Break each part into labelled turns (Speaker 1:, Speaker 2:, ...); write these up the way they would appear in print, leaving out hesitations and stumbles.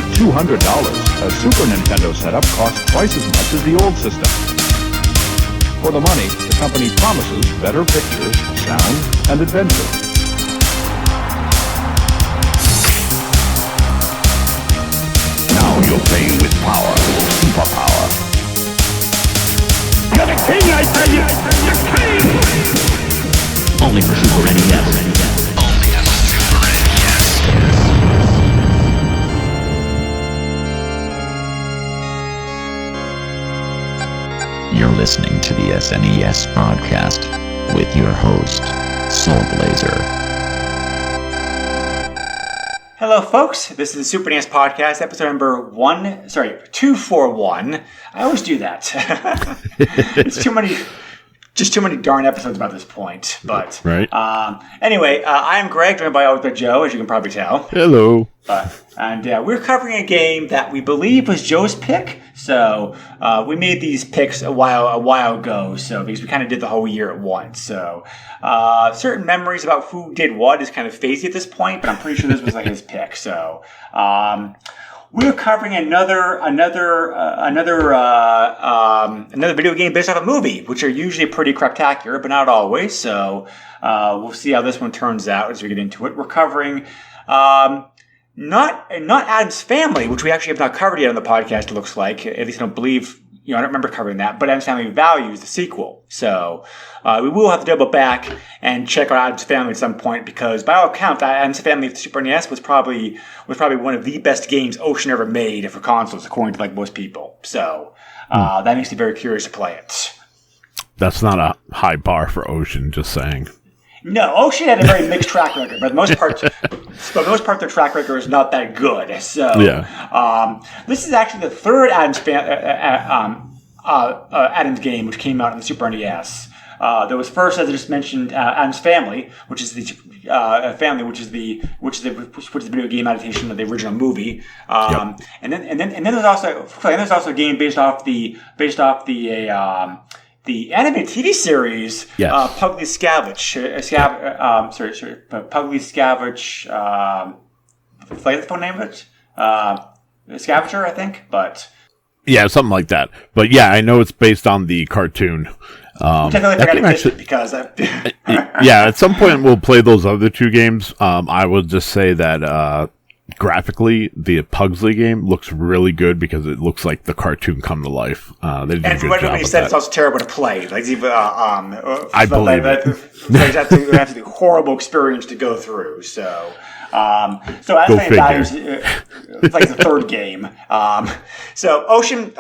Speaker 1: At $200, a Super Nintendo setup costs twice as much as the old system. For the money, the company promises better pictures, sound, and adventure. Now you're playing with power, superpower. You're the king, I tell you! The king!
Speaker 2: Only for Super NES. Only on Super NES. You're listening to the SNES podcast with your host, Soulblazer.
Speaker 3: Hello, folks. This is the Super NES podcast, episode number 241. I always do that. It's too many darn episodes about this point. But
Speaker 4: right.
Speaker 3: Anyway, I am Greg, joined by Author Joe, as you can probably tell.
Speaker 4: Hello.
Speaker 3: And we're covering a game that we believe was Joe's pick. So we made these picks a while ago. So because we kind of did the whole year at once. So certain memories about who did what is kind of phasey at this point, but I'm pretty sure this was like his pick. So we're covering another video game based off a movie, which are usually pretty craptacular, but not always. So we'll see how this one turns out as we get into it. We're covering not Addams Family, which we actually have not covered yet on the podcast. It looks like, at least I don't believe. I don't remember covering that, but Addams Family Values, the sequel. So we will have to double back and check out Addams Family at some point, because by all accounts, Addams Family of the Super NES was probably one of the best games Ocean ever made for consoles, according to like most people. So that makes me very curious to play it.
Speaker 4: That's not a high bar for Ocean, just saying.
Speaker 3: No, Ocean had a very mixed track record, but for the most part, their track record is not that good. So, this is actually the third Addams game which came out on the Super NES. There was first, as I just mentioned, Addams Family, which is the video game adaptation of the original movie. And then there's also a game based off the animated TV series, Pugly Scavenge. Pugly Scavenge. What's the full name of it? Scavenger, I think. But
Speaker 4: yeah, something like that. But yeah, I know it's based on the cartoon.
Speaker 3: Which I feel like I forgot to because
Speaker 4: yeah, at some point we'll play those other two games. I will just say that graphically, the Pugsley game looks really good because it looks like the cartoon come to life. They did a good job.
Speaker 3: Said it's also terrible to play. Like,
Speaker 4: I believe it.
Speaker 3: It's absolutely horrible experience to go through. So Addams Family Values, it's like the third game. So Ocean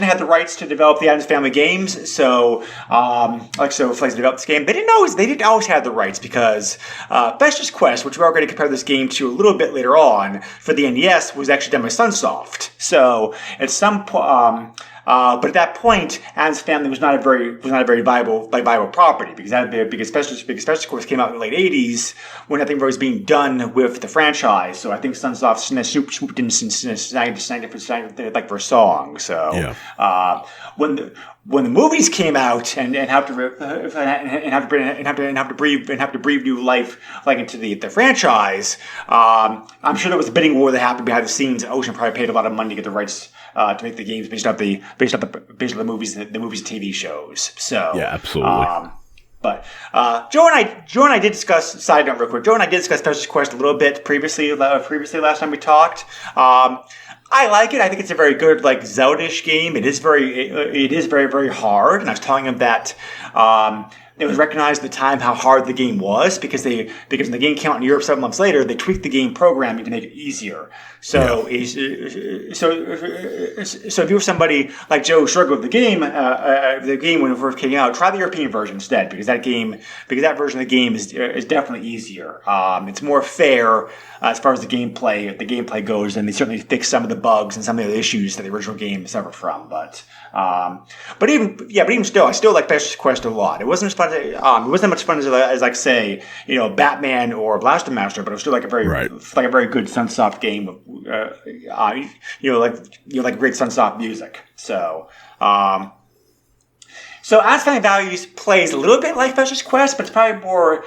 Speaker 3: had the rights to develop the Addams Family games. So Flags developed this game. They didn't always have the rights, because Festers Quest, which we're going to compare this game to a little bit later on for the NES, was actually done by Sunsoft. So at some point. But at that point, Addams Family was not a very viable property, because Festers Quest came out in the late '80s when nothing was being done with the franchise. So I think Sunsoft swooped in and sang it for a song. So when the movies came out and have to breathe new life like into the franchise, I'm sure there was a bidding war that happened behind the scenes. Ocean probably paid a lot of money to get the rights to make the games based off the movies and TV shows. So
Speaker 4: yeah, absolutely.
Speaker 3: But Joe and I did discuss. Side note, real quick. Joe and I did discuss Festers Quest a little bit previously last time we talked. I like it. I think it's a very good, like, Zelda-ish game. It is very, very hard. And I was telling him that it was recognized at the time how hard the game was, because when the game came out in Europe 7 months later, they tweaked the game programming to make it easier. So, if you were somebody like Joe who struggled with the game when it first came out, try the European version instead, because that version of the game is definitely easier. It's more fair as far as the gameplay goes, and they certainly fixed some of the bugs and some of the issues that the original game suffered from. But even still, I still like Festers Quest a lot. It wasn't as fun. It wasn't much fun as like, say, Batman or Blaster Master, but it was still like a very good Sunsoft game. Like great Sunsoft music. So Addams Family Values plays a little bit like Festers Quest, but it's probably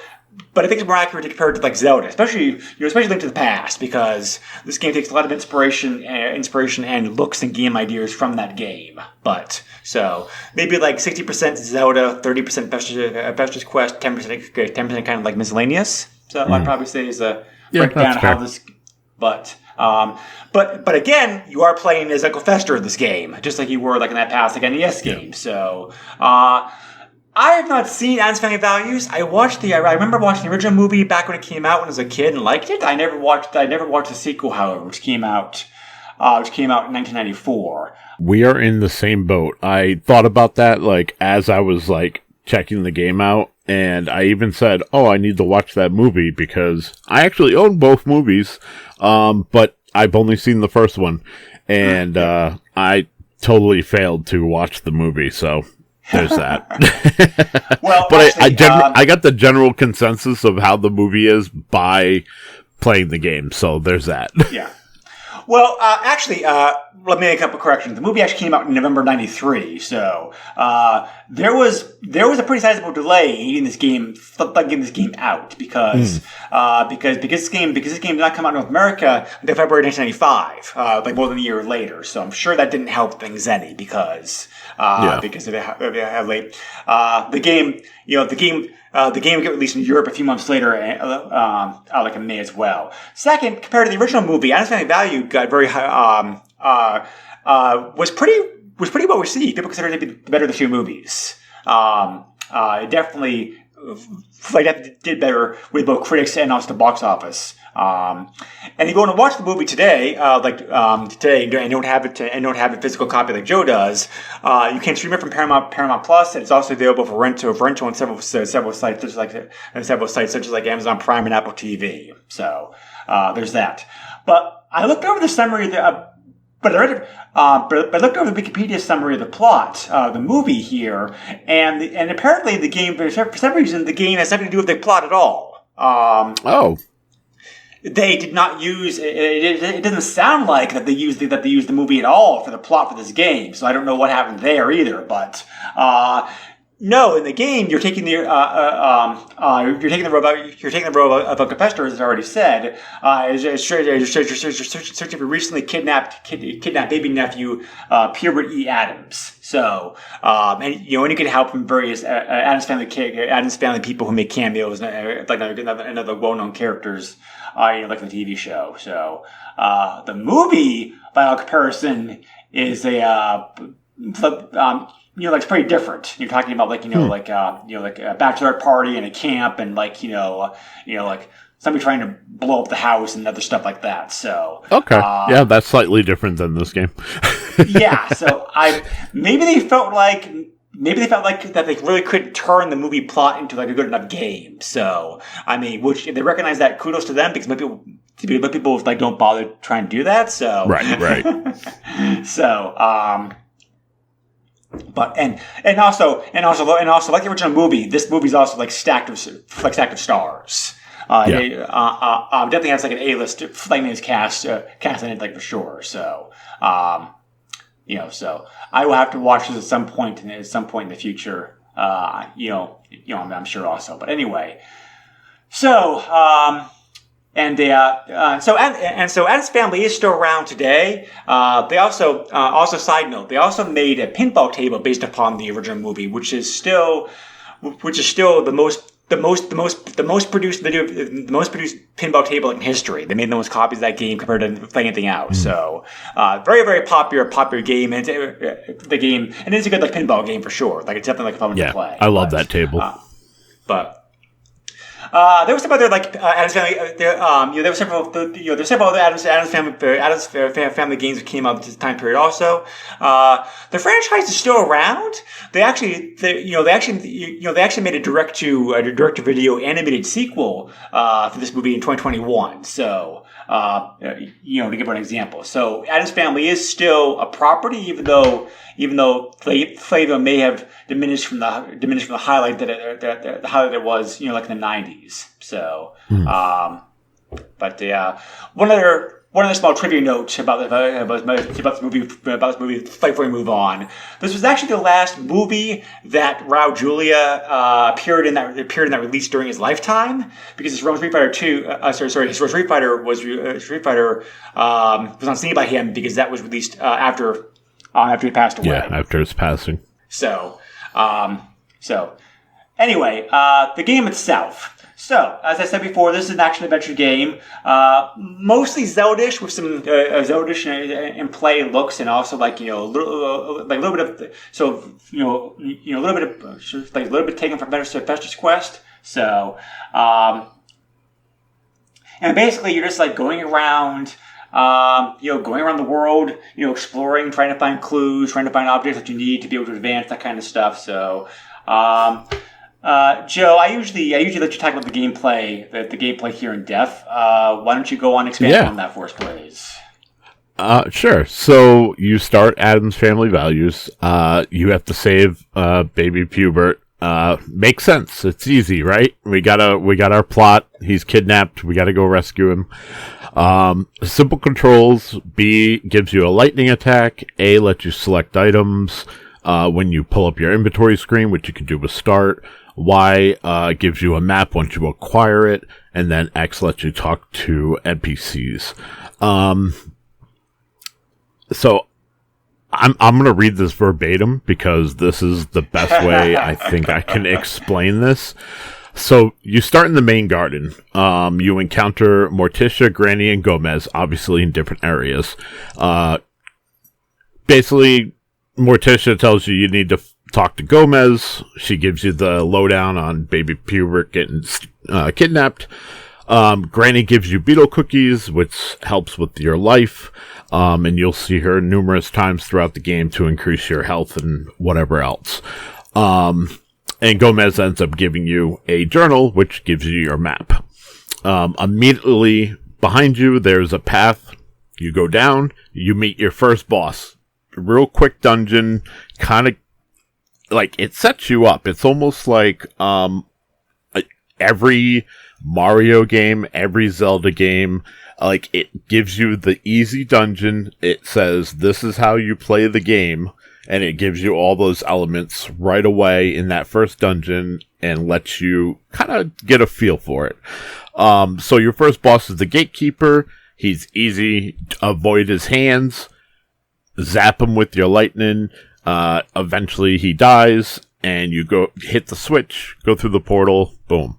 Speaker 3: but I think it's more accurate compared to like Zelda, especially Link to the Past, because this game takes a lot of inspiration and looks and game ideas from that game. But so maybe like 60% Zelda, 30% Festers Quest, 10% kind of like miscellaneous. So I'd probably say is a breakdown of how this. But again, you are playing as Uncle Fester in this game, just like you were like in that past like NES game. So. I have not seen Addams Family Values. I remember watching the original movie back when it came out when I was a kid and liked it. I never watched the sequel, however, which came out in 1994.
Speaker 4: We are in the same boat. I thought about that like as I was like checking the game out, and I even said, "Oh, I need to watch that movie," because I actually own both movies, but I've only seen the first one, and I totally failed to watch the movie. So. There's that.
Speaker 3: Well,
Speaker 4: but actually, I got the general consensus of how the movie is by playing the game. So there's that.
Speaker 3: Yeah. Well, actually, let me make up a correction. The movie actually came out in November '93, so there was a pretty sizable delay in getting this game out because this game did not come out in North America until February 1995, like more than a year later. So I'm sure that didn't help things any because of how late the game. The game got released in Europe a few months later, like in May as well. Second, compared to the original movie, Addams Family Value got very high. Was pretty well received. People consider it to be the better of the two movies. It definitely did better with both critics and also the box office. And you go and watch the movie today, today, and don't have a physical copy like Joe does. You can stream it from Paramount Plus, and it's also available for rental on several sites, such as like Amazon Prime and Apple TV. So there's that. But I looked over the summary of the. But I looked over the Wikipedia summary of the plot, the movie here, and apparently the game, for some reason, the game has nothing to do with the plot at all. They did not use it. Doesn't sound like that they used the movie at all for the plot for this game. So I don't know what happened there either. But no, in the game you're taking the role of Uncle Fester, as I already said. You're searching for recently kidnapped baby nephew Pubert E. Adams. So and you can help from various Addams Family people who make cameos, like another well-known characters. Like the TV show. So the movie, by comparison, is it's pretty different. You're talking about like a bachelor party and a camp and like somebody trying to blow up the house and other stuff like that. So
Speaker 4: okay, that's slightly different than this game.
Speaker 3: Yeah, so maybe they felt like that they really couldn't turn the movie plot into like a good enough game. So, I mean, which if they recognize that, kudos to them, because people like don't bother trying to do that. So
Speaker 4: right.
Speaker 3: So, but and also like the original movie, this movie's also like stacked with stars. It definitely has like an A-list flaming cast in it, like for sure. So, so I will have to watch this at some point in the future. I'm sure also. But anyway, so Addams Family is still around today. They also side note, they also made a pinball table based upon the original movie, which is still the most produced pinball table in history. They made the most copies of that game compared to anything else. So, very, very popular game. And the game, and it's a good like pinball game for sure. Like it's definitely like fun to play.
Speaker 4: I love that table.
Speaker 3: There was some other like Addams Family. There were several. There's several other Addams Family games that came out at this time period. Also, the franchise is still around. They actually made a direct to video animated sequel for this movie in 2021. So. To give an example. So Addams Family is still a property, even though flavor may have diminished from the highlight that the highlight it was, like in the 90s. So, but one other one of the small trivia notes about this movie before we move on. This was actually the last movie that Raul Julia appeared in that release during his lifetime, because his Street Fighter his Street Fighter was on seen by him because that was released after he passed away.
Speaker 4: Yeah, after his passing.
Speaker 3: So anyway, the game itself. So, as I said before, this is an action-adventure game, mostly Zelda-ish, with some Zelda-ish in play looks, and also a little bit taken from Festers Quest. So, and basically you're just going around, going around the world, exploring, trying to find clues, trying to find objects that you need to be able to advance, that kind of stuff. So, Joe, I usually let you talk about the gameplay here in depth. Why don't you go on expanding on that for us, please?
Speaker 4: Sure. So you start Adam's Family Values. You have to save baby Pubert. Makes sense. It's easy, right? We got our plot. He's kidnapped. We got to go rescue him. Simple controls. B gives you a lightning attack. A lets you select items when you pull up your inventory screen, which you can do with start. Y gives you a map once you acquire it, and then X lets you talk to NPCs. So I'm going to read this verbatim because this is the best way I think I can explain this. So you start in the main garden. You encounter Morticia, Granny, and Gomez, obviously in different areas. Basically, Morticia tells you need to talk to Gomez. She gives you the lowdown on baby Pubert getting kidnapped. Granny gives you beetle cookies, which helps with your life. And you'll see her numerous times throughout the game to increase your health and whatever else. And Gomez ends up giving you a journal, which gives you your map. Immediately behind you, there's a path. You go down, you meet your first boss. Real quick dungeon, kind of it sets you up. It's almost like every Mario game, every Zelda game, it gives you the easy dungeon. It says this is how you play the game, and it gives you all those elements right away in that first dungeon and lets you kind of get a feel for it. So your first boss is the Gatekeeper. He's easy. Avoid his hands. Zap him with your lightning. Eventually he dies, and you go hit the switch, go through the portal, boom.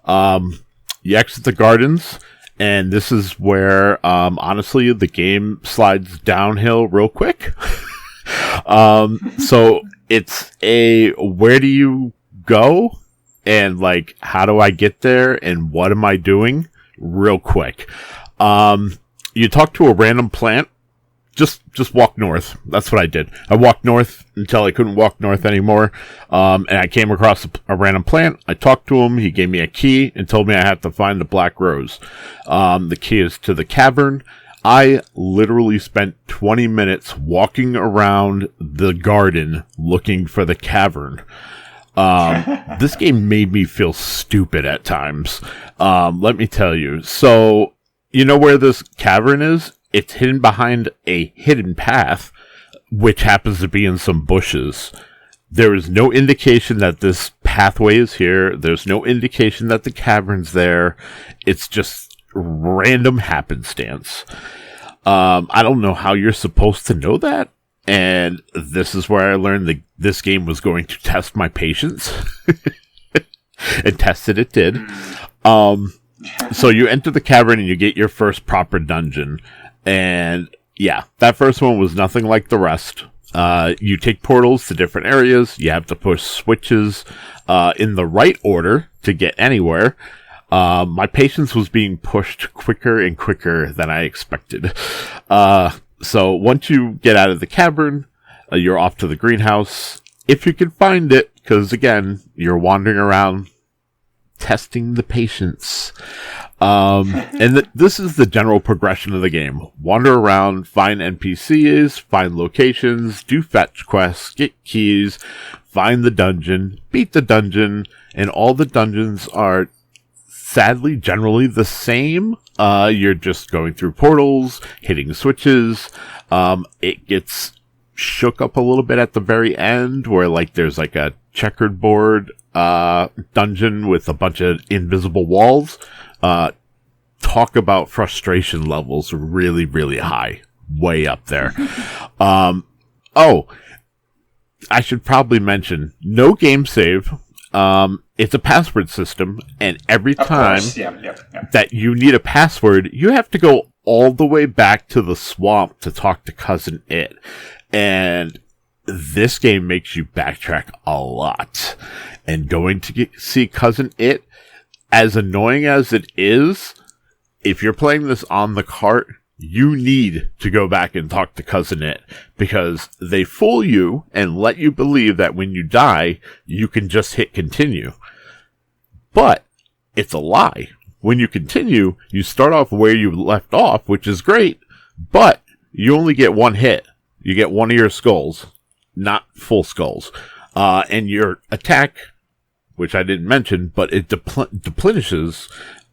Speaker 4: You exit the gardens, and this is where, honestly, the game slides downhill real quick. So it's where do you go? And how do I get there? And what am I doing? Real quick. You talk to a random plant. Just walk north. That's what I did. I walked north until I couldn't walk north anymore. And I came across a random plant. I talked to him. He gave me a key and told me I had to find the black rose. The key is to the cavern. I literally spent 20 minutes walking around the garden looking for the cavern. This game made me feel stupid at times. Let me tell you. So, you know where this cavern is? It's hidden behind a hidden path, which happens to be in some bushes. There is no indication that this pathway is here. There's no indication that the cavern's there. It's just random happenstance. I don't know how you're supposed to know that. And this is where I learned that this game was going to test my patience. And tested it did. So you enter the cavern and you get your first proper dungeon. And yeah, that first one was nothing like the rest. You take portals to different areas. You have to push switches in the right order to get anywhere. My patience was being pushed quicker and quicker than I expected. So once you get out of the cavern, you're off to the greenhouse. If you can find it, because again, you're wandering around testing the patience. And this is the general progression of the game. Wander around, find NPCs, find locations, do fetch quests, get keys, find the dungeon, beat the dungeon, and all the dungeons are sadly generally the same, You're just going through portals, hitting switches. It gets shook up a little bit at the very end where like there's like a checkered board dungeon with a bunch of invisible walls. Talk about frustration levels really, really high. Way up there. Oh, I should probably mention no game save. It's a password system, and every time that you need a password, you have to go all the way back to the swamp to talk to Cousin It. And this game makes you backtrack a lot. And going to see Cousin It, as annoying as it is, if you're playing this on the cart, you need to go back and talk to Cousin It, because they fool you and let you believe that when you die, you can just hit continue. But it's a lie. When you continue, you start off where you left off, which is great, but you only get one hit. You get one of your skulls, not full skulls. And your attack, which I didn't mention, but it deplenishes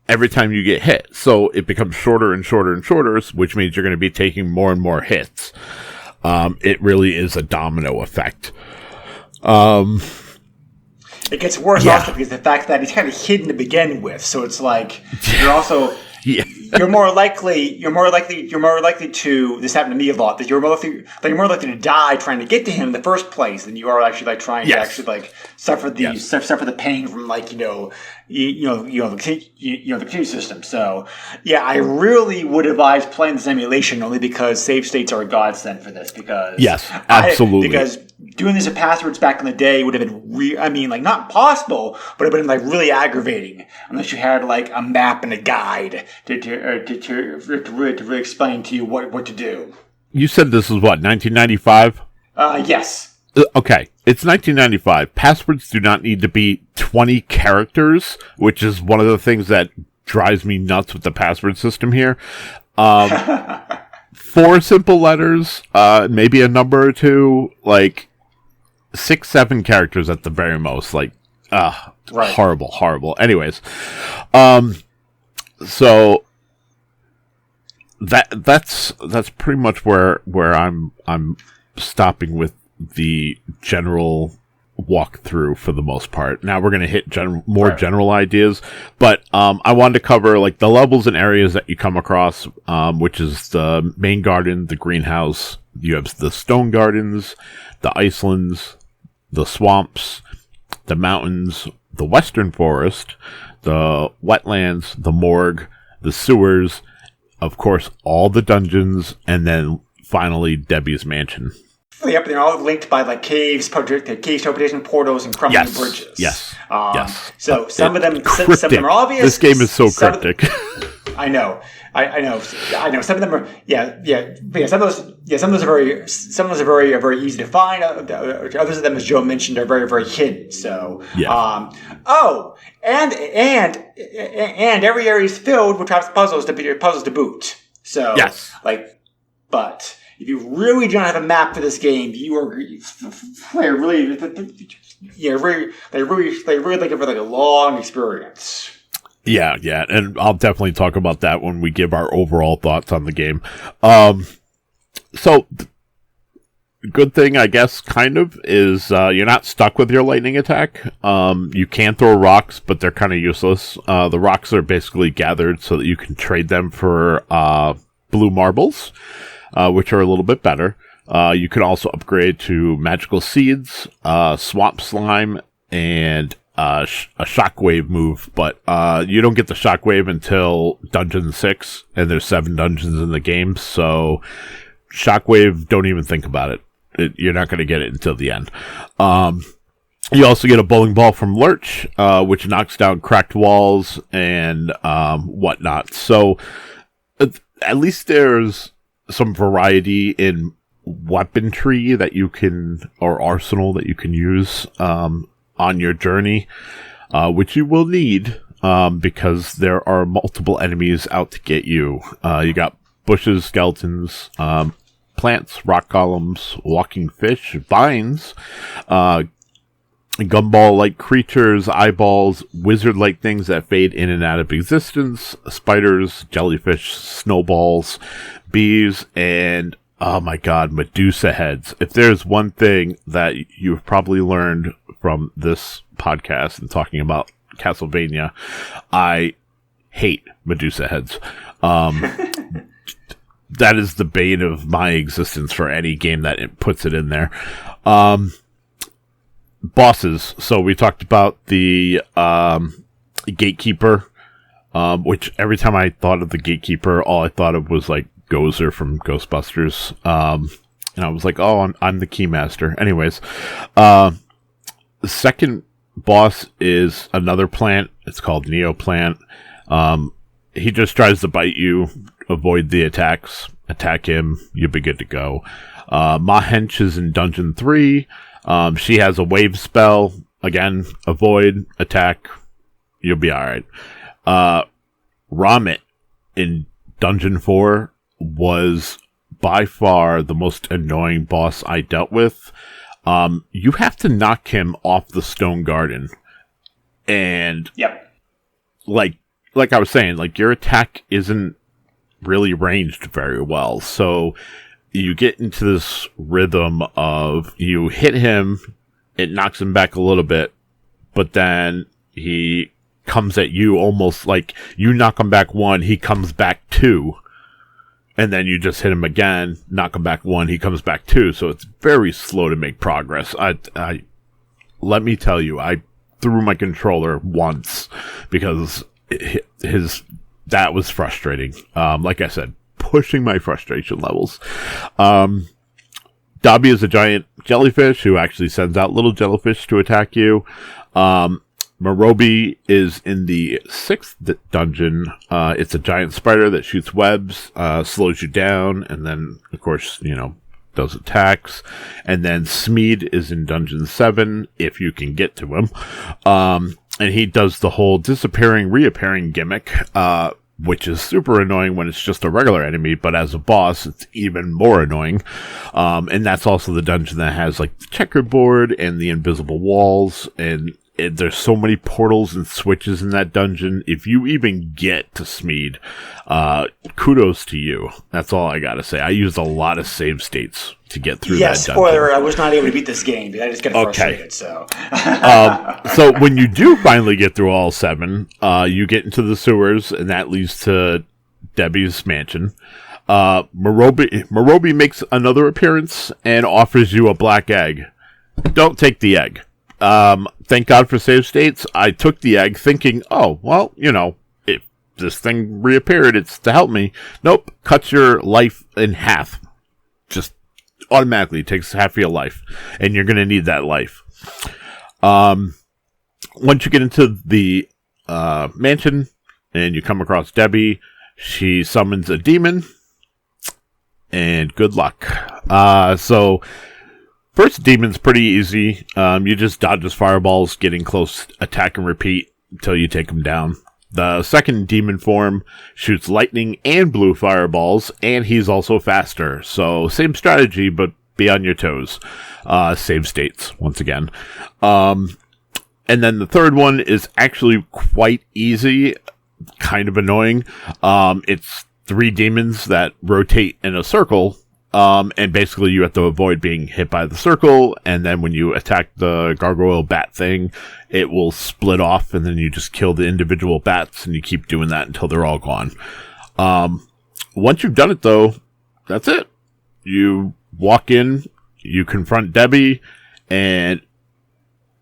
Speaker 4: every time you get hit. So it becomes shorter and shorter and shorter, which means you're going to be taking more and more hits. It really is a domino effect.
Speaker 3: It gets worse also because the fact that he's kind of hidden to begin with. So it's like you're also you're more likely to, this happened to me a lot, that you're more likely to die trying to get to him in the first place than you are actually like trying to actually like suffer the pain from like the continue system. So yeah, I really would advise playing this emulation only because save states are a godsend for this, because
Speaker 4: absolutely.
Speaker 3: Because doing this with passwords back in the day would have been not impossible, but it would have been like really aggravating unless you had like a map and a guide to really explain to you what to do.
Speaker 4: You said this is what, 1995?
Speaker 3: Yes.
Speaker 4: Okay, it's 1995. Passwords do not need to be 20 characters, which is one of the things that drives me nuts with the password system here. 4 simple letters, maybe a number or two, like 6, 7 characters at the very most. Like, horrible. Anyways, so that's pretty much where I'm stopping with the general walkthrough for the most part. Now we're going to hit more general ideas, but I wanted to cover like the levels and areas that you come across, which is the main garden, the greenhouse. You have the stone gardens, the icelands, the swamps, the mountains, the western forest, the wetlands, the morgue, the sewers, of course, all the dungeons, and then finally Debbie's mansion.
Speaker 3: Yep, they're all linked by like caves, teleportation portals, and crumbling bridges.
Speaker 4: Yes.
Speaker 3: So some of them are obvious.
Speaker 4: This game is so cryptic.
Speaker 3: I know. Some of them are, Some of those are very easy to find. Others of them, as Joe mentioned, are very, very hidden. So, and every area is filled with puzzles to boot. So, but if you really don't have a map for this game, you are really looking for like a long experience.
Speaker 4: Yeah, and I'll definitely talk about that when we give our overall thoughts on the game. So, good thing, I guess, kind of, is you're not stuck with your lightning attack. You can throw rocks, but they're kind of useless. The rocks are basically gathered so that you can trade them for blue marbles, which are a little bit better. You can also upgrade to magical seeds, swamp slime, and a shockwave move, but you don't get the shockwave until Dungeon 6, and there's 7 dungeons in the game, so shockwave, don't even think about it. You're not going to get it until the end. You also get a bowling ball from Lurch, which knocks down cracked walls and whatnot. So at least there's some variety in weaponry that you can, or arsenal that you can use on your journey, which you will need because there are multiple enemies out to get you. You got bushes, skeletons, plants, rock columns, walking fish, vines, gumball-like creatures, eyeballs, wizard-like things that fade in and out of existence, spiders, jellyfish, snowballs, bees, and, oh my god, Medusa heads. If there's one thing that you've probably learned from this podcast and talking about Castlevania, I hate Medusa heads. That is the bane of my existence for any game that it puts it in there. Bosses. So we talked about the Gatekeeper, which every time I thought of the Gatekeeper, all I thought of was like Gozer from Ghostbusters. And I was like, oh, I'm the Keymaster. Anyways, the second boss is another plant. It's called Neoplant. He just tries to bite you, avoid the attacks, attack him, you'll be good to go. Mahench is in Dungeon 3. She has a wave spell. Again, avoid, attack, you'll be alright. Ramit in Dungeon 4 was by far the most annoying boss I dealt with. You have to knock him off the stone garden. And,
Speaker 3: yep.
Speaker 4: like I was saying, like, your attack isn't really ranged very well. So you get into this rhythm of you hit him, it knocks him back a little bit, but then he comes at you almost like you knock him back one, he comes back two, and then you just hit him again, knock him back one, he comes back two. So it's very slow to make progress. I let me tell you, I threw my controller once because that was frustrating. Like I said, pushing my frustration levels. Dobby is a giant jellyfish who actually sends out little jellyfish to attack you. Merobi is in the 6th dungeon. It's a giant spider that shoots webs, slows you down, and then, of course, does attacks. And then Smeed is in Dungeon 7, if you can get to him. And he does the whole disappearing, reappearing gimmick, which is super annoying when it's just a regular enemy, but as a boss, it's even more annoying. And that's also the dungeon that has, like, the checkerboard and the invisible walls, and there's so many portals and switches in that dungeon. If you even get to Smeed, kudos to you. That's all I gotta say. I used a lot of save states to get through that dungeon.
Speaker 3: Spoiler, I was not able to beat this game. I just got frustrated, so.
Speaker 4: So when you do finally get through all 7, you get into the sewers, and that leads to Debbie's mansion. Merobi makes another appearance and offers you a black egg. Don't take the egg. Thank God for save states. I took the egg thinking, oh, well, if this thing reappeared, it's to help me. Nope. Cuts your life in half. Just automatically takes half of your life. And you're going to need that life. Once you get into the mansion and you come across Debbie, she summons a demon. And good luck. So first demon's pretty easy. You just dodge his fireballs, getting close, attack and repeat until you take him down. The second demon form shoots lightning and blue fireballs, and he's also faster. So same strategy, but be on your toes. Save states, once again. And then the third one is actually quite easy, kind of annoying. It's 3 demons that rotate in a circle. And basically you have to avoid being hit by the circle, and then when you attack the gargoyle bat thing, it will split off, and then you just kill the individual bats, and you keep doing that until they're all gone. Once you've done it, though, that's it. You walk in, you confront Debbie, and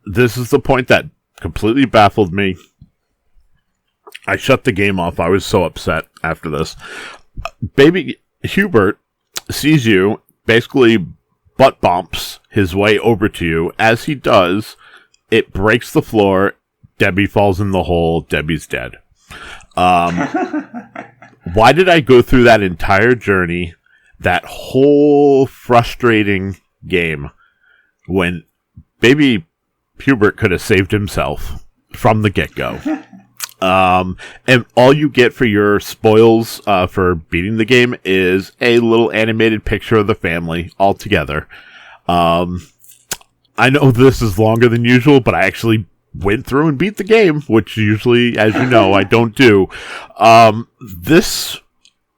Speaker 4: this is the point that completely baffled me. I shut the game off. I was so upset after this. Baby Hubert sees you, basically butt bumps his way over to you. As he does, it breaks the floor. Debbie falls in the hole. Debbie's dead. Why did I go through that entire journey, that whole frustrating game, when baby Hubert could have saved himself from the get-go? And all you get for your spoils for beating the game is a little animated picture of the family all together. I know this is longer than usual, but I actually went through and beat the game, which usually, as you know, I don't do. This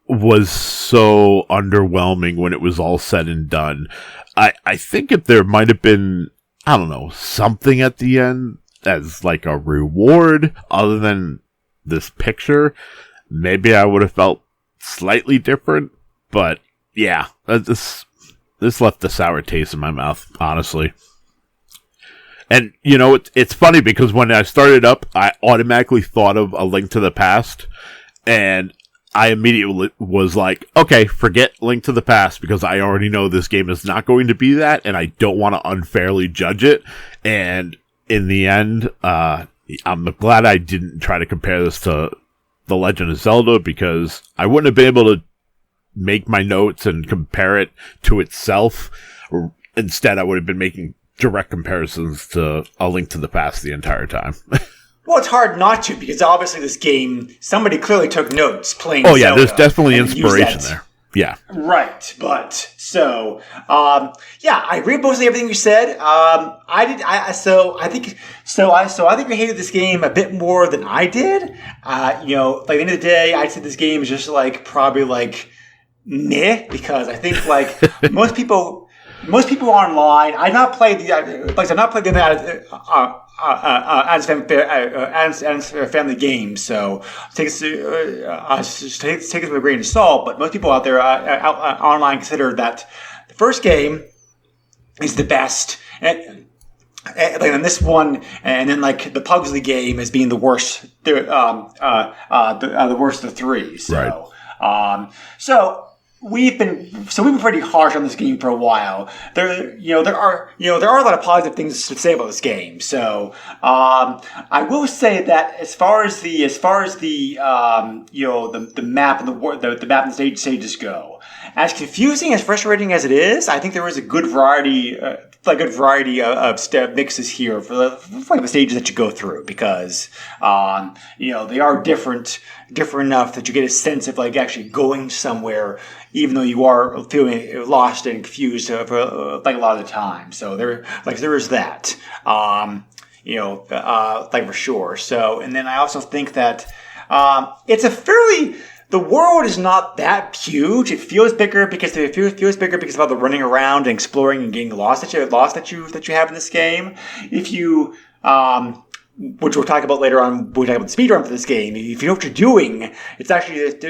Speaker 4: was so underwhelming when it was all said and done. I think if there might have been, I don't know, something at the end as like a reward other than this picture, maybe I would have felt slightly different. But yeah, this left a sour taste in my mouth, honestly. And, you know, it's funny because when I started up, I automatically thought of A Link to the Past, and I immediately was like, okay, forget Link to the Past, because I already know this game is not going to be that, and I don't want to unfairly judge it. And in the end, I'm glad I didn't try to compare this to The Legend of Zelda, because I wouldn't have been able to make my notes and compare it to itself. Instead, I would have been making direct comparisons to A Link to the Past the entire time.
Speaker 3: Well, it's hard not to, because obviously this game, somebody clearly took notes playing
Speaker 4: Oh, yeah,
Speaker 3: Zelda,
Speaker 4: there's definitely inspiration there. Yeah.
Speaker 3: Right, but, so, yeah, I agree with mostly everything you said. I think you hated this game a bit more than I did. You know, like, at the end of the day, I'd say this game is just, like, probably, like, meh, because I think, like, most people online. I've not played the Addams Family games, so take it with a grain of salt. But most people out there online consider that the first game is the best, and like in this one, and then like the Pugsley game as being the worst, the worst of the three. So,
Speaker 4: right.
Speaker 3: We've been pretty harsh on this game for a while. There are a lot of positive things to say about this game. So, I will say that as far as the map and the map and the stages go, as confusing, as frustrating as it is, I think there is a good variety. Of step mixes here for the stages that you go through, because they are different enough that you get a sense of like actually going somewhere, even though you are feeling lost and confused for like a lot of the time. So there is that, for sure. So, and then I also think that the world is not that huge. It feels bigger because of all the running around and exploring and getting lost that you have in this game. If you, which we'll talk about later on, we'll talk about the speedrun for this game. If you know what you're doing, it's actually it's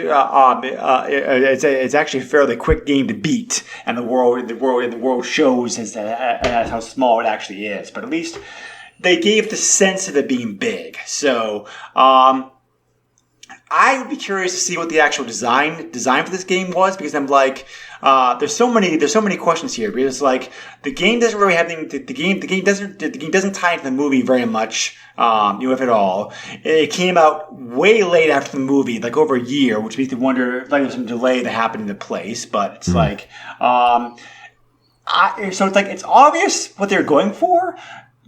Speaker 3: actually a fairly quick game to beat, and the world shows as how small it actually is. But at least they gave the sense of it being big. So, I would be curious to see what the actual design for this game was, because I'm like, there's so many questions here, because it's like the game doesn't really have anything. The game doesn't tie into the movie very much, if at all. It came out way late after the movie, like over a year, which makes me wonder like there's some delay that happened in the place. But it's like, so it's like it's obvious what they're going for.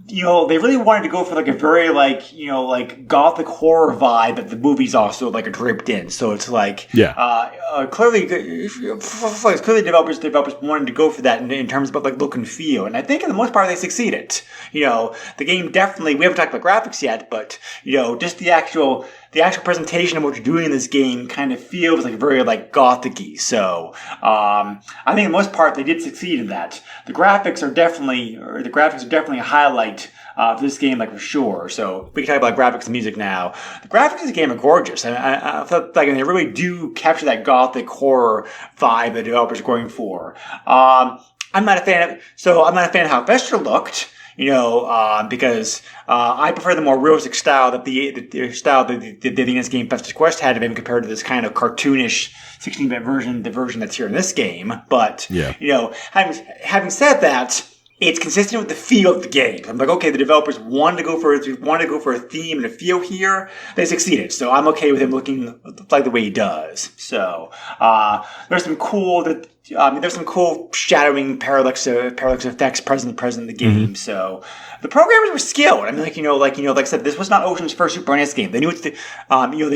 Speaker 3: They really wanted to go for like a very like gothic horror vibe that the movie's also like draped in. So it's like, clearly developers wanted to go for that in terms of like look and feel. And I think for the most part they succeeded. The game definitely, we haven't talked about graphics yet, but just the actual presentation of what you're doing in this game kind of feels like very like gothic-y. So I think for the most part they did succeed in that. The graphics are definitely a highlight for this game, like for sure. So we can talk about graphics and music now. The graphics of the game are gorgeous, and I thought like they really do capture that gothic horror vibe that developers are going for. I'm not a fan of how Fester looked. Because I prefer the more realistic style that the style that the NES game Festers Quest had, even compared to this kind of cartoonish 16-bit version, the version that's here in this game. But having said that, it's consistent with the feel of the game. I'm like, okay, the developers wanted to go for a theme and a feel here. They succeeded, so I'm okay with him looking like the way he does. So there's some cool shadowing parallax effects present in the game. Mm-hmm. So the programmers were skilled. I mean, like I said, this was not Ocean's first Super NES game. They knew they knew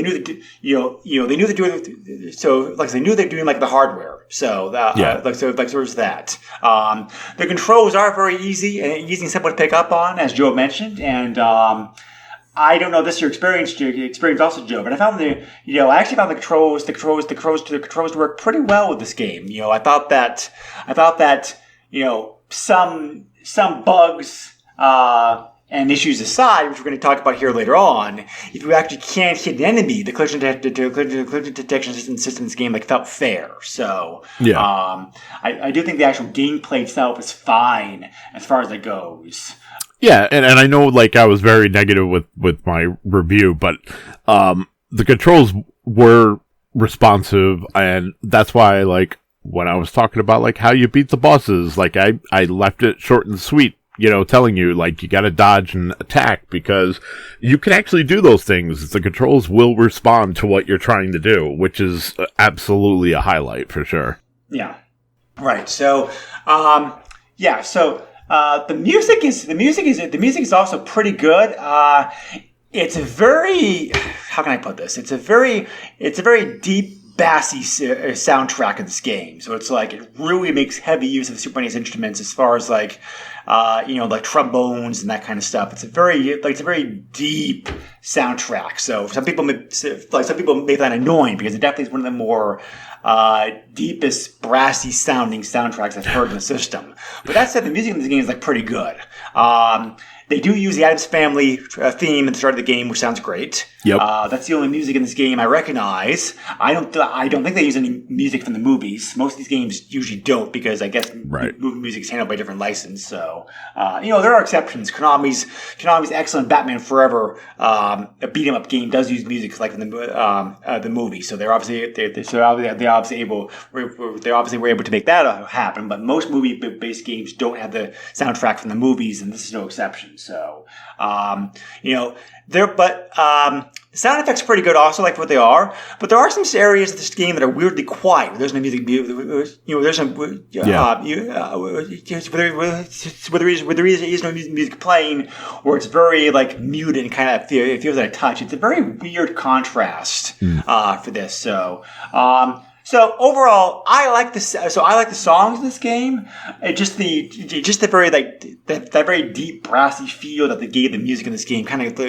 Speaker 3: they're doing. So like they knew they're doing like the hardware. So there's that. The controls are very easy and simple to pick up on, as Joe mentioned, and I don't know this is your experience also, Joe, but I found I actually found the controls to work pretty well with this game. I thought that some bugs and issues aside, which we're going to talk about here later on, if you actually can't hit an enemy, the collision detection system in this game felt fair. So I do think the actual gameplay itself is fine as far as it goes.
Speaker 4: Yeah, and I know I was very negative with my review, but the controls were responsive, and that's why when I was talking about how you beat the bosses, I left it short and sweet, telling you you gotta dodge and attack, because you can actually do those things. The controls will respond to what you're trying to do, which is absolutely a highlight for sure.
Speaker 3: Yeah. Right. So the music is also pretty good. It's a very, how can I put this? It's a very deep, bassy soundtrack of this game. So it's it really makes heavy use of Super NES instruments as far as trombones and that kind of stuff. It's a very deep soundtrack. So some people may find that annoying, because it definitely is one of the more deepest, brassy sounding soundtracks I've heard in the system. But that said, the music in this game is pretty good. They do use the Addams Family theme at the start of the game, which sounds great.
Speaker 4: Yep.
Speaker 3: That's the only music in this game I recognize. I don't think they use any music from the movies. Most of these games usually don't, because I guess movie music is handled by a different license. So, there are exceptions. Konami's excellent Batman Forever a beat 'em up game does use music from the movie. So they're obviously were able to make that happen. But most movie-based games don't have the soundtrack from the movies, and this is no exception. So, the sound effects are pretty good also, what they are. But there are some areas of this game that are weirdly quiet. There's no music. There's no where there is no music playing, or it's very muted and kind of it feels like a touch. It's a very weird contrast for this. So. So overall, I like the songs in this game. Just the very that very deep brassy feel that they gave the music in this game kind of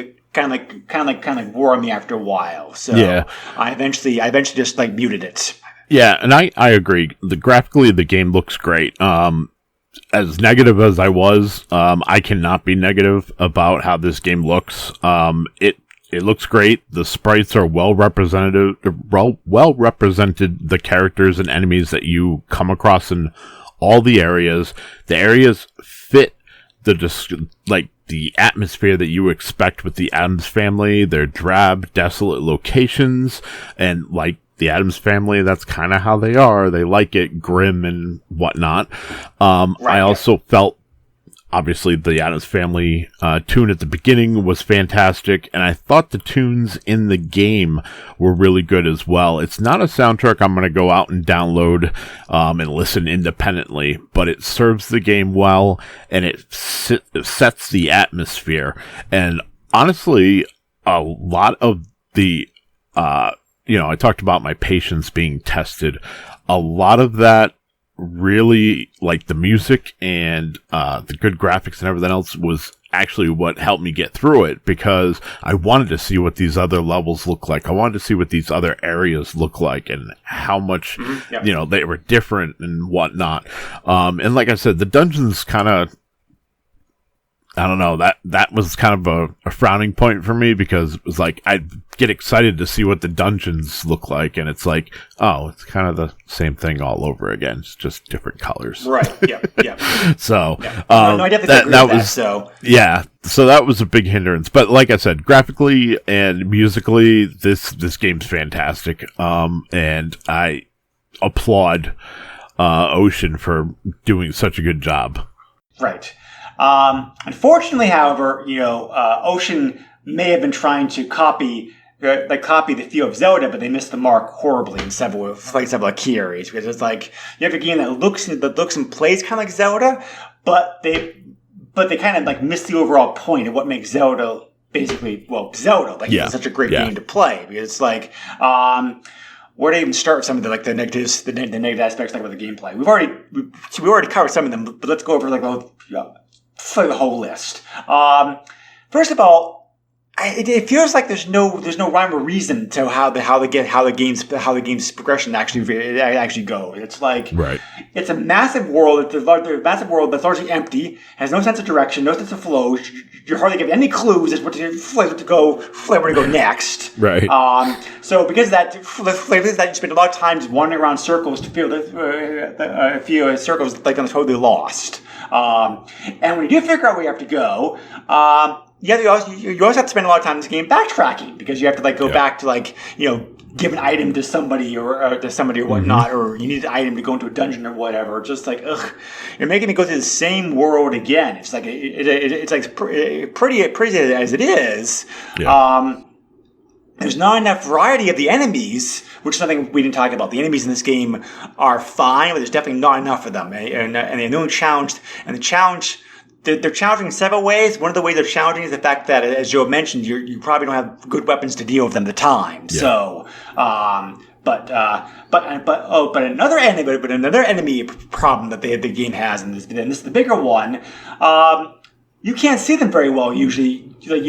Speaker 3: wore on me after a while. So yeah. I eventually just muted it.
Speaker 4: Yeah, and I agree. Graphically, the game looks great. As negative as I was, I cannot be negative about how this game looks. It looks great. The sprites are well represented. The characters and enemies that you come across in all the areas. The areas fit the atmosphere that you expect with the Addams Family. They're drab, desolate locations, and the Addams Family, that's kind of how they are. They like it grim and whatnot. I also felt, obviously, the Addams Family tune at the beginning was fantastic, and I thought the tunes in the game were really good as well. It's not a soundtrack I'm going to go out and download and listen independently, but it serves the game well, and it sets the atmosphere. And honestly, a lot of the, I talked about my patience being tested. A lot of that, really, the music and the good graphics and everything else was actually what helped me get through it, because I wanted to see what these other levels look like. I wanted to see what these other areas look like and how much, they were different and whatnot. And like I said, the dungeons kind of, I don't know, that was kind of a frowning point for me, because it was I'd get excited to see what the dungeons look like, and it's it's kind of the same thing all over again. It's just different colors.
Speaker 3: Right, yeah.
Speaker 4: So,
Speaker 3: yeah. No, I definitely agree with that. So.
Speaker 4: Yeah, so that was a big hindrance. But like I said, graphically and musically, this game's fantastic. And I applaud Ocean for doing such a good job.
Speaker 3: Right. Unfortunately, however, Ocean may have been trying to copy the feel of Zelda, but they missed the mark horribly in several key areas. Because it's you have a game that looks and plays kind of like Zelda, but they kind of miss the overall point of what makes Zelda basically Zelda. It's such a great game to play, because it's where to even start with some of the negatives, the negative aspects of the gameplay. We already covered some of them, but let's go over the whole list. First of all, it feels like there's no rhyme or reason to how the game's progression actually goes. It's like it's a massive world. It's a massive world that's largely empty, has no sense of direction, no sense of flow. You're hardly given any clues as where to go next.
Speaker 4: Right.
Speaker 3: So because of that, you spend a lot of time just wandering around circles to feel circles like I'm totally lost. And when you do figure out where you have to go, you also have to spend a lot of time in this game backtracking because you have to go back to give an item to somebody or whatnot, or you need an item to go into a dungeon or whatever. Just you're making me go through the same world again. It's pretty as it is. Yeah. There's not enough variety of the enemies, which is something we didn't talk about. The enemies in this game are fine, but there's definitely not enough of them, and they're only challenged. And the challenge. They're challenging in several ways. One of the ways they're challenging is the fact that, as Joe mentioned, you probably don't have good weapons to deal with them at the time. Yeah. So, but another enemy problem that the game has, and this is the bigger one. You can't see them very well usually because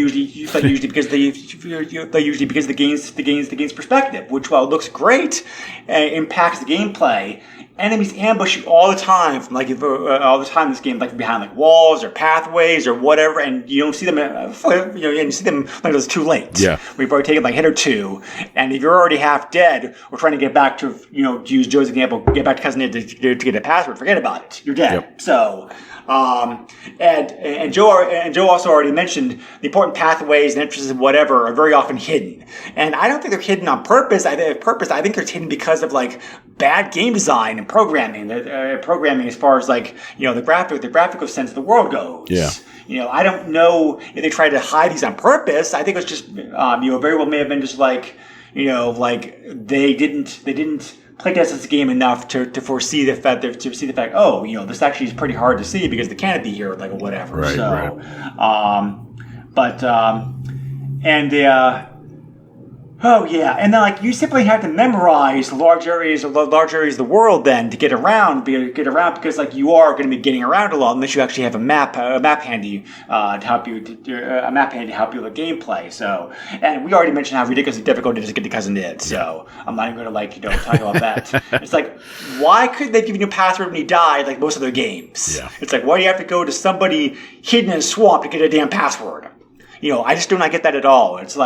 Speaker 3: the game's perspective, which while it looks great, impacts the gameplay. Enemies ambush you all the time in this game, behind walls or pathways or whatever, and you don't see them. And you see them when it's too late. Yeah, we've already taken a hit or two, and if you're already half dead, we're trying to get back to to use Joe's example, get back to Cousin Ed to get a password. Forget about it. You're dead. Yep. So. And Joe also already mentioned the important pathways and entrances and whatever are very often hidden. And I don't think they're hidden on purpose. I think they're hidden because of bad game design and programming. Programming as far as the graphical sense of the world goes. Yeah. I don't know if they tried to hide these on purpose. I think it was just very well may have been just they didn't playtest this game enough to foresee the fact this actually is pretty hard to see because the canopy here or whatever.
Speaker 4: Right,
Speaker 3: so,
Speaker 4: right.
Speaker 3: And then you simply have to memorize large areas of the world then to get around because you are going to be getting around a lot unless you actually have a map handy to help you with the gameplay. So, and we already mentioned how ridiculously difficult it is to get to Cousin Ed. So I'm not even going to talk about that. It's why couldn't they give you a password when you died like most of their games?
Speaker 4: Yeah.
Speaker 3: It's why do you have to go to somebody hidden in a swamp to get a damn password? I just do not get that at all. It's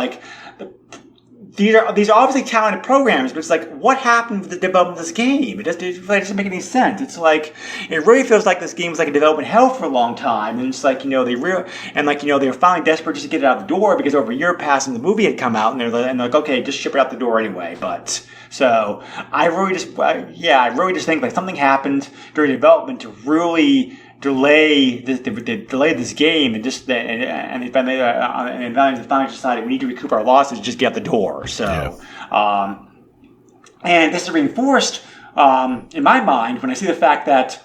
Speaker 3: these are obviously talented programs, but it's what happened with the development of this game? It doesn't make any sense. It's it really feels like this game was a development hell for a long time, and it's they were finally desperate just to get it out the door because over a year passed and the movie had come out, and they're okay, just ship it out the door anyway. But so I really just think something happened during development to really delay this game, and finally decided we need to recoup our losses, just get out the door. So, and this is reinforced in my mind when I see the fact that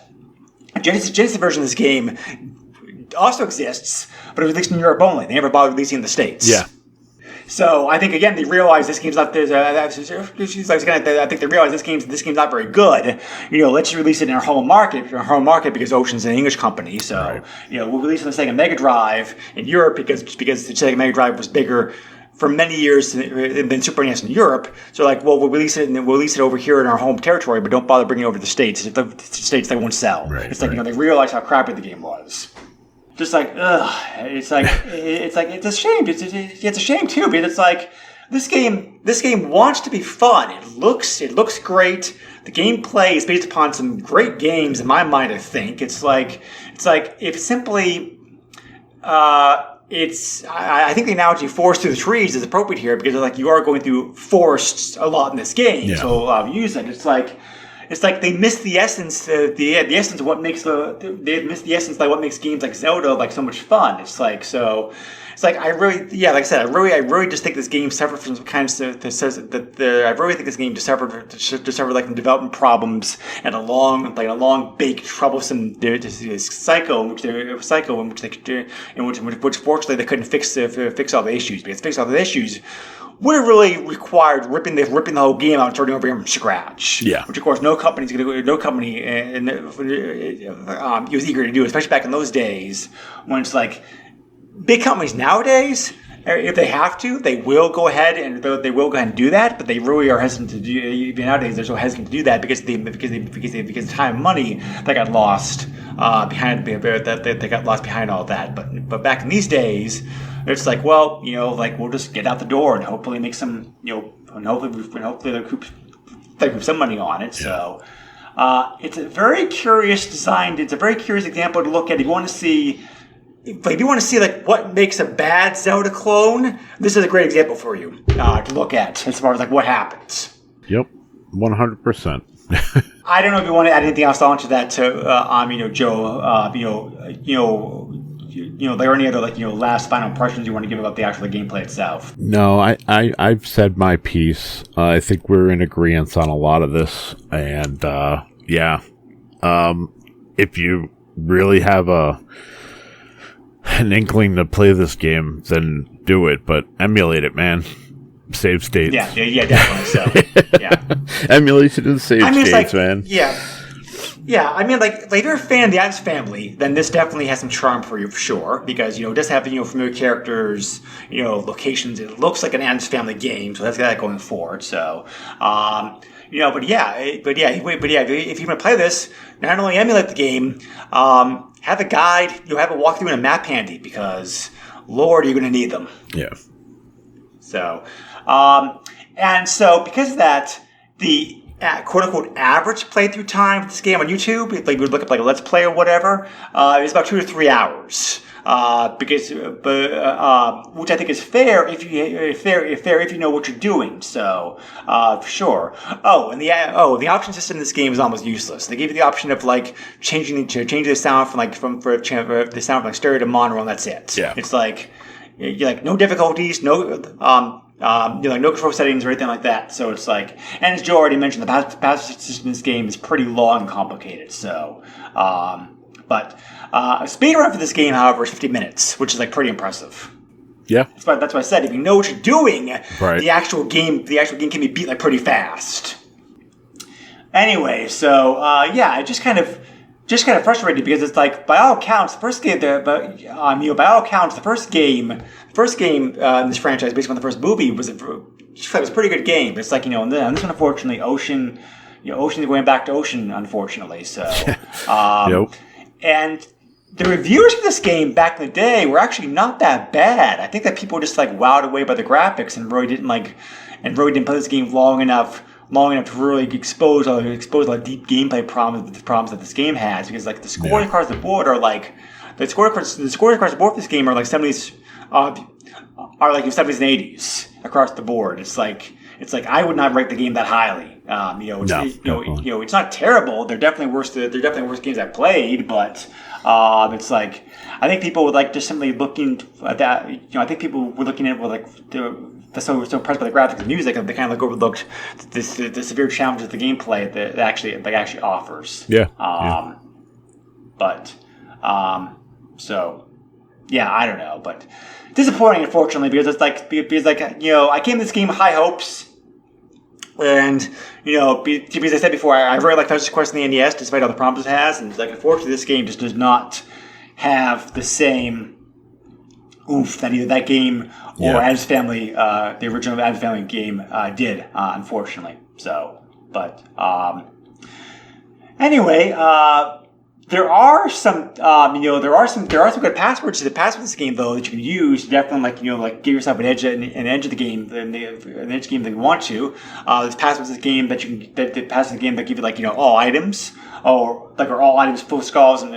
Speaker 3: Genesis version of this game also exists, but it was released in Europe only. They never bothered releasing in the States.
Speaker 4: Yeah.
Speaker 3: So I think again they realize this game's not. I think they realize this game's not very good. Let's release it in our home market because Ocean's an English company. So right. We'll release it on the Sega Mega Drive in Europe because the Sega Mega Drive was bigger for many years than Super NES in Europe. So we'll release it and we'll release it over here in our home territory, but don't bother bringing it over to the States. If the States they won't sell. Right, it's they realize how crappy the game was. Just it's a shame. It's a shame too, but it's this game wants to be fun. It looks great. The gameplay is based upon some great games in my mind. I think it's if simply I think the analogy forest through the trees is appropriate here because you are going through forests a lot in this game. Yeah. So I'll use it. It's they miss the essence, the essence of what makes what makes games like Zelda so much fun. I really just think this game suffered from some kind of I really think this game just suffered from development problems and a long baked troublesome cycle in which fortunately they couldn't fix all the issues, because fix all the issues would have really required ripping the whole game out and starting over from scratch.
Speaker 4: Yeah.
Speaker 3: Which of course no company was eager to do, especially back in those days when it's like big companies nowadays. If they have to, they will go ahead and do that. But they really are hesitant to do. Even nowadays, they're so hesitant to do that because the time and money that got lost behind all that. But back in these days, it's like, well, we'll just get out the door and hopefully make some, and hopefully they recoup some money on it. So it's a very curious design. It's a very curious example to look at if you want to see. If you want to see what makes a bad Zelda clone, this is a great example for you to look at as far as what happens.
Speaker 4: Yep, 100%.
Speaker 3: I don't know if you want to add anything else onto that, Joe. There are any other last final impressions you want to give about the actual gameplay itself?
Speaker 4: No, I've said my piece. I think we're in agreement on a lot of this, and if you really have an inkling to play this game, then do it, but emulate it, man. Save states.
Speaker 3: Yeah, definitely so. Yeah.
Speaker 4: Emulation and save states, man.
Speaker 3: Yeah. I mean, if you're a fan of the Addams Family, then this definitely has some charm for you, for sure, because, it does have, familiar characters, locations. It looks like an Addams Family game, so that's got that going for it, so... if you're going to play this, not only emulate the game, have a guide, have a walkthrough and a map handy, because, Lord, you're going to need them.
Speaker 4: Yeah.
Speaker 3: So, because of that, the quote-unquote average playthrough time for this game on YouTube, if you would look up a Let's Play or whatever, is about 2 to 3 hours. Which I think is fair if you know what you're doing. So, for sure. The option system in this game is almost useless. They give you the option of changing the sound from stereo to mono, and that's it.
Speaker 4: Yeah.
Speaker 3: It's no difficulties, no control settings or anything like that. So it's and as Joe already mentioned, the path system in this game is pretty long and complicated. So, speed run for this game, however, is 50 minutes, which is pretty impressive.
Speaker 4: Yeah,
Speaker 3: that's why I said if you know what you're doing,
Speaker 4: right.
Speaker 3: the actual game can be beat pretty fast. Anyway, so I just kind of frustrated because it's by all accounts, the first game in this franchise, based on the first movie, was a pretty good game. It's and this one, unfortunately, Ocean's going back to Ocean, unfortunately. So,
Speaker 4: yep.
Speaker 3: And the reviews for this game back in the day were actually not that bad. I think that people were just wowed away by the graphics and really didn't play this game long enough to really expose all the deep gameplay problems that this game has, because the scoring across the board are the scoring across the board for this game are 70s are your 70s and 80s across the board. It's I would not rate the game that highly. It's not terrible. They're definitely worse games I've played, but I think people would just simply looking at that. I think people were looking at it with they're so impressed by the graphics and music that they kind of overlooked the severe challenges of the gameplay that actually offers.
Speaker 4: Yeah.
Speaker 3: I don't know, but disappointing, unfortunately, because it's I came to this game with high hopes. And, because I said before, I really like Festers Quest in the NES, despite all the problems it has. And, unfortunately, this game just does not have the same oomph that either that game or Addams Family, the original Addams Family game, did, unfortunately. So, but, anyway, there are some good passwords to the password of this game, though, that you can use to definitely give yourself an edge of the game, an edge game that you want to. There's passwords of this game that give you all items, or all items full skulls, and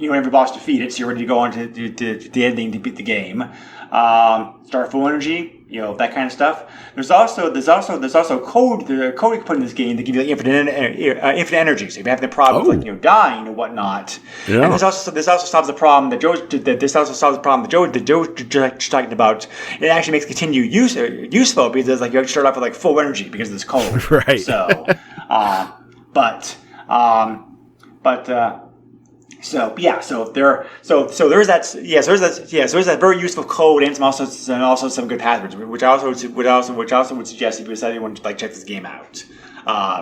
Speaker 3: every boss defeated, so you're ready to go on to the ending to beat the game. Start full energy. That kind of stuff. There's also code you can put in this game to give you infinite energy. So if you have the problem of dying and whatnot, and this also solves the problem that Joe just talking about. It actually makes continue useful because you have to start off with full energy because of this code.
Speaker 4: Right.
Speaker 3: So, So yeah, so there's that very useful code and also some good passwords, which I also would suggest if you decide you want to like check this game out,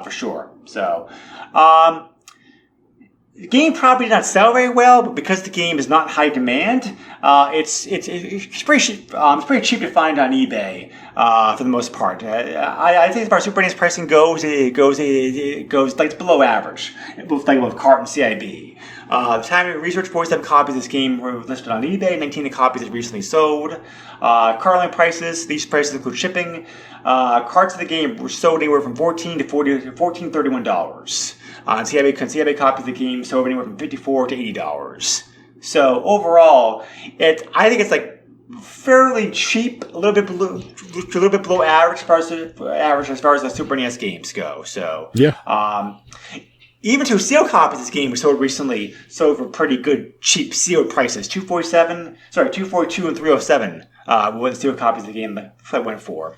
Speaker 3: for sure. So, the game probably did not sell very well, but because the game is not in high demand, it's pretty cheap to find on eBay for the most part. I think as far as Super NES pricing goes, it goes like it's below average, both like with CART and CIB. The time of research, 47 copies of this game were listed on eBay. 19 copies have recently sold. Cart prices. These prices include shipping. Carts of the game were sold anywhere from $14 to $31. CIB copies of the game sold anywhere from $54 to $80. So overall, I think it's like fairly cheap, a little bit below average as far as the Super NES games go. So
Speaker 4: yeah.
Speaker 3: Even two sealed copies of this game were sold recently, sold for pretty good, cheap sealed prices. $242 and $307 were the sealed copies of the game that went for.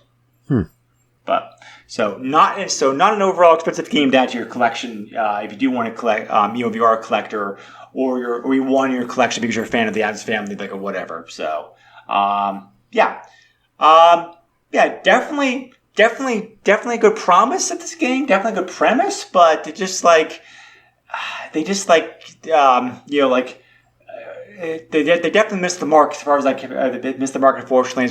Speaker 3: But so not an overall expensive game to add to your collection if you do want to collect. If you are a collector or you want your collection because you're a fan of the Addams Family, like or whatever. So definitely good promise of this game. Definitely good premise, but they definitely missed the mark as far as they missed the mark. Unfortunately,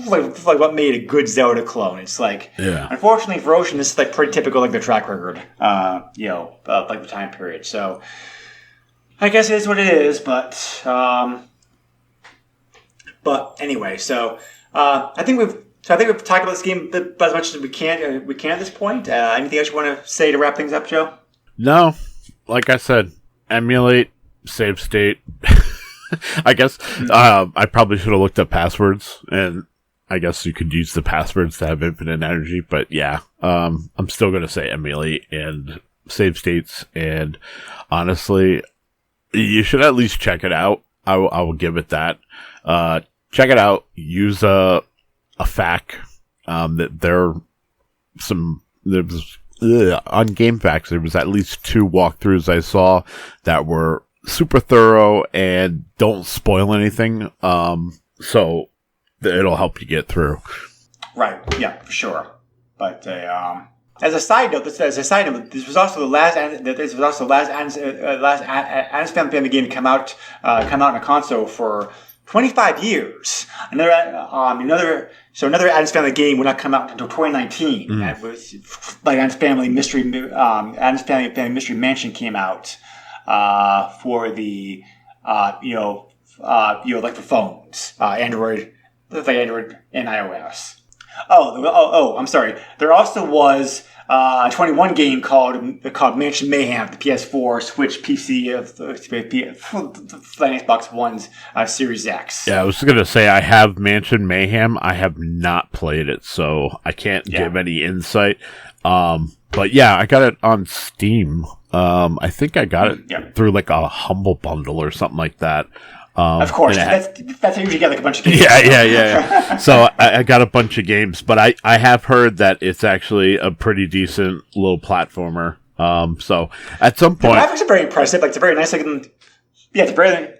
Speaker 3: like what made a good Zelda clone. It's like, unfortunately for Ocean, this is like pretty typical like their track record. Like the time period. So I guess it is what it is. But anyway, so I think we've talked about this game about as much as we can at this point. Anything else you want to say to wrap things up, Joe?
Speaker 4: No, like I said, emulate, save state. I guess I probably should have looked up passwords, and I guess you could use the passwords to have infinite energy. But yeah, I'm still going to say emulate and save states. And honestly, you should at least check it out. I will give it that. Check it out. Use a FAQ. That on GameFAQs, there was at least 2 walkthroughs I saw that were super thorough and don't spoil anything. So it'll help you get through.
Speaker 3: Right. Yeah, for sure. But as a side note, this was also the last Addams Family game to come out in a console for 25 years. Another Addams Family game would not come out until 2019. That was like Addams Family Mystery Mansion came out for the like for phones, Android and iOS. I'm sorry. There also was a 21 game called Mansion Mayhem, the PS4, Switch, PC, Xbox One's Series X.
Speaker 4: Yeah, I was going to say I have Mansion Mayhem. I have not played it, so I can't give any insight. But yeah, I got it on Steam. I think I got it through like a Humble Bundle or something like that.
Speaker 3: Of course, that's how you usually get like a bunch of games.
Speaker 4: Yeah. So I got a bunch of games, but I have heard that it's actually a pretty decent little platformer. So at some point,
Speaker 3: the graphics are very impressive. Like it's a very nice looking. Yeah, it's very.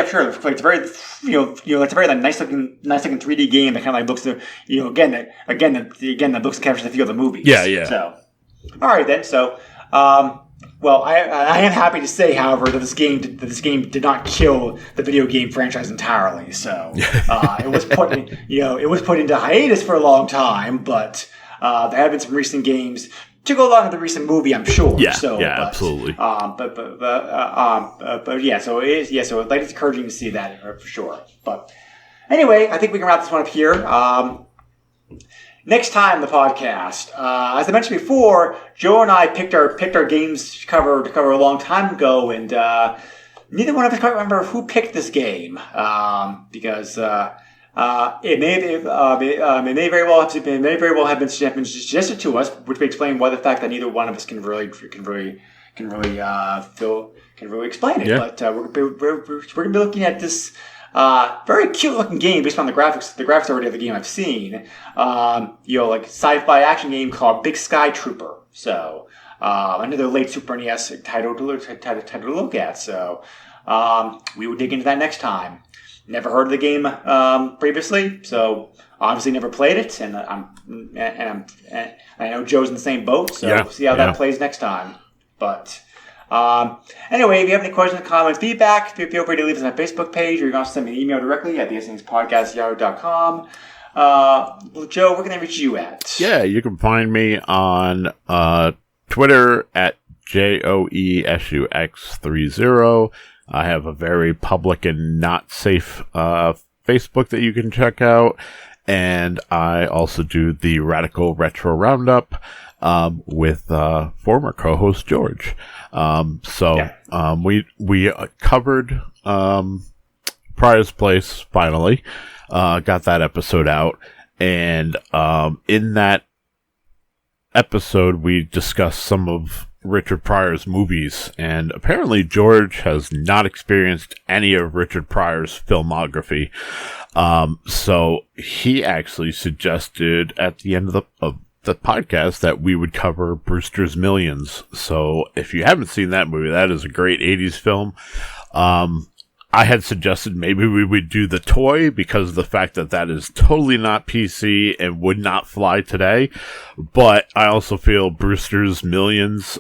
Speaker 3: Sure. Like it's very, it's a very like, nice looking 3D game that kind of like looks, again that looks and captures the feel of the movie.
Speaker 4: Yeah.
Speaker 3: So, all right then. So, well, I am happy to say, however, that this game did not kill the video game franchise entirely. So it was put into hiatus for a long time, but there have been some recent games to go along with the recent movie, I'm sure.
Speaker 4: Absolutely.
Speaker 3: But yeah, so it is. Yeah, so it's encouraging to see that for sure. But anyway, I think we can wrap this one up here. Next time, the podcast. As I mentioned before, Joe and I picked our games to cover a long time ago, and neither one of us quite remember who picked this game because it may very well have been suggested to us, which may explain why the fact that neither one of us can really explain it. Yeah. But we're going to be looking at this. Very cute looking game based on the graphics already of the game I've seen. Like sci-fi action game called Big Sky Trooper. So, another late Super NES title to look at. So we will dig into that next time. Never heard of the game previously, so obviously never played it, and I know Joe's in the same boat, so we'll see how that plays next time. But anyway, if you have any questions, comments, feedback, feel free to leave us on our Facebook page, or you can also send me an email directly at thesnxpodcast@yahoo.com. Joe, where can I reach you at?
Speaker 4: Yeah, you can find me on Twitter at JOESUX30. I have a very public and not safe Facebook that you can check out. And I also do the Radical Retro Roundup with former co-host George. We covered Pryor's Place finally. Got that episode out. And in that episode, we discussed some of Richard Pryor's movies, and apparently George has not experienced any of Richard Pryor's filmography. So he actually suggested at the end of the podcast that we would cover Brewster's Millions. So if you haven't seen that movie, that is a great 80s film. I had suggested maybe we would do The Toy because of the fact that is totally not PC and would not fly today. But I also feel Brewster's Millions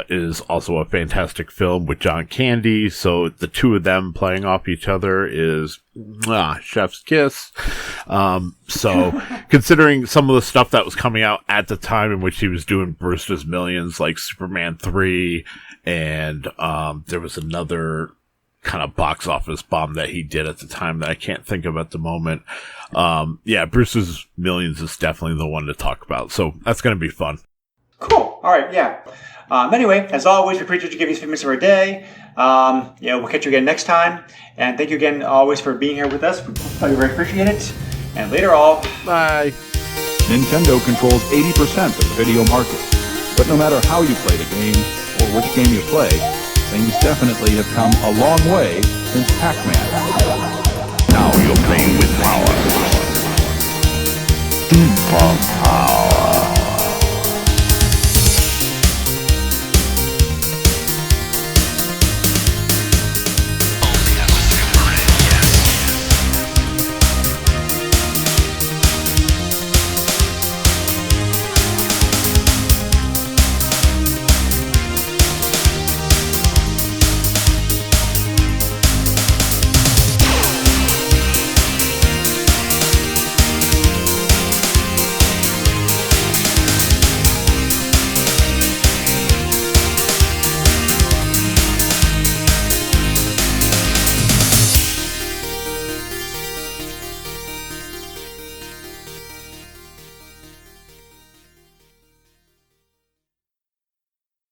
Speaker 4: is also a fantastic film with John Candy. So the two of them playing off each other is chef's kiss. So considering some of the stuff that was coming out at the time in which he was doing Brewster's Millions, like Superman 3, and there was another kind of box office bomb that he did at the time that I can't think of at the moment. Brewster's Millions is definitely the one to talk about. So that's going to be fun.
Speaker 3: Cool. All right. Yeah. Anyway, as always, we appreciate you giving us a few minutes of our day. We'll catch you again next time. And thank you again always for being here with us. We very appreciate it. And later all.
Speaker 4: Bye.
Speaker 1: Nintendo controls 80% of the video market. But no matter how you play the game, or which game you play, things definitely have come a long way since Pac-Man.
Speaker 2: Now you're playing with power. Super power.